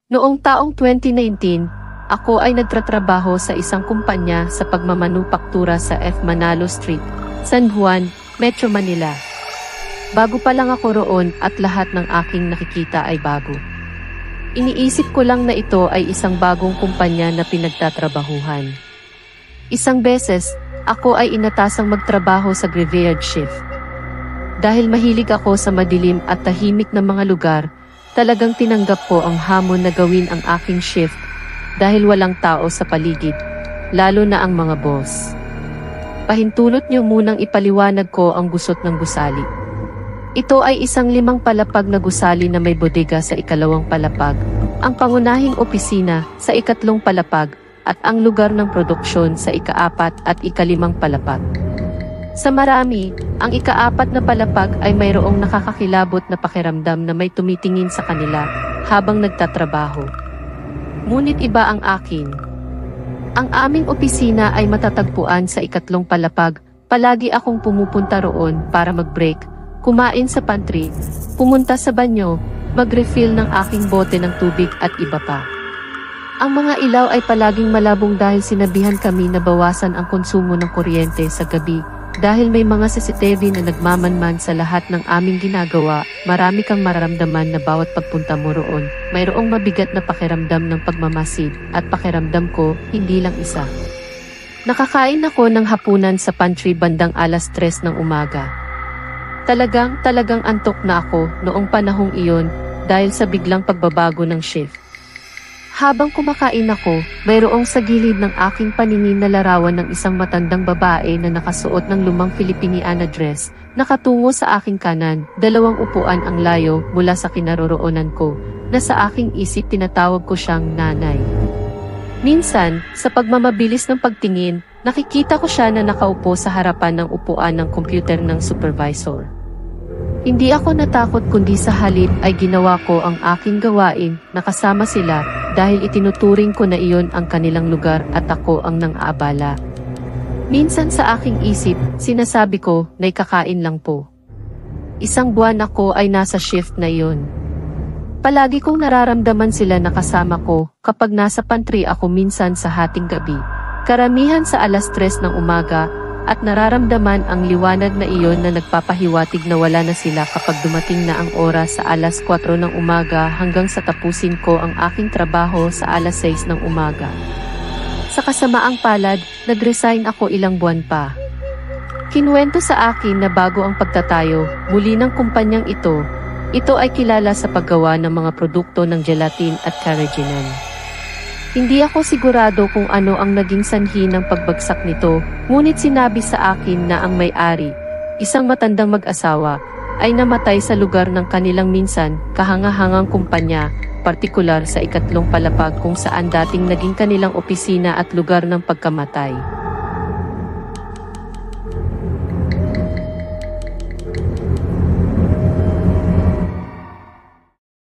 Noong taong 2019, ako ay nagtatrabaho sa isang kumpanya sa pagmamanupaktura sa F. Manalo Street, San Juan, Metro Manila. Bago pa lang ako roon at lahat ng aking nakikita ay bago. Iniisip ko lang na ito ay isang bagong kumpanya na pinagtatrabahuhan. Isang beses, ako ay inatasang magtrabaho sa graveyard shift. Dahil mahilig ako sa madilim at tahimik na mga lugar, talagang tinanggap ko ang hamon na gawin ang aking shift dahil walang tao sa paligid, lalo na ang mga boss. Pahintulot niyo munang ipaliwanag ko ang gusot ng gusali. Ito ay isang 5 palapag na gusali na may bodega sa 2 palapag, ang pangunahing opisina sa 3 palapag, at ang lugar ng produksyon sa 4 at 5 palapag. Sa marami, ang 4 na palapag ay mayroong nakakakilabot na pakiramdam na may tumitingin sa kanila habang nagtatrabaho. Ngunit iba ang akin. Ang aming opisina ay matatagpuan sa 3 palapag. Palagi akong pumupunta roon para mag-break, kumain sa pantry, pumunta sa banyo, mag-refill ng aking bote ng tubig at iba pa. Ang mga ilaw ay palaging malabong dahil sinabihan kami na bawasan ang konsumo ng kuryente sa gabi. Dahil may mga CCTV na nagmamanman sa lahat ng aming ginagawa, marami kang mararamdaman na bawat pagpunta mo roon, mayroong mabigat na pakiramdam ng pagmamasid, at pakiramdam ko, hindi lang isa. Nakakain ako ng hapunan sa pantry bandang 3:00 ng umaga. Talagang antok na ako noong panahong iyon dahil sa biglang pagbabago ng shift. Habang kumakain ako, mayroong sa gilid ng aking paningin na larawan ng isang matandang babae na nakasuot ng lumang Filipiniana dress, nakatungo sa aking kanan, 2 upuan ang layo mula sa kinaroroonan ko, na sa aking isip tinatawag ko siyang nanay. Minsan, sa pagmamabilis ng pagtingin, nakikita ko siya na nakaupo sa harapan ng upuan ng computer ng supervisor. Hindi ako natakot kundi sa halip ay ginawa ko ang aking gawain, nakasama sila, dahil itinuturing ko na iyon ang kanilang lugar at ako ang nang-aabala. Minsan sa aking isip, sinasabi ko, na'y kakain lang po. 1 buwan ako ay nasa shift na iyon. Palagi kong nararamdaman sila na kasama ko kapag nasa pantry ako minsan sa hating gabi. Karamihan sa 3:00 ng umaga, at nararamdaman ang liwanag na iyon na nagpapahiwatig na wala na sila kapag dumating na ang oras sa 4:00 ng umaga hanggang sa tapusin ko ang aking trabaho sa 6:00 ng umaga. Sa kasamaang palad, nag-resign ako ilang buwan pa. Kinuwento sa akin na bago ang pagtatayo muli ng kumpanyang ito ay kilala sa paggawa ng mga produkto ng gelatin at carrageenan. Hindi ako sigurado kung ano ang naging sanhi ng pagbagsak nito, ngunit sinabi sa akin na ang may-ari, isang matandang mag-asawa, ay namatay sa lugar ng kanilang minsan kahangahangang kumpanya, partikular sa 3 palapag kung saan dating naging kanilang opisina at lugar ng pagkamatay.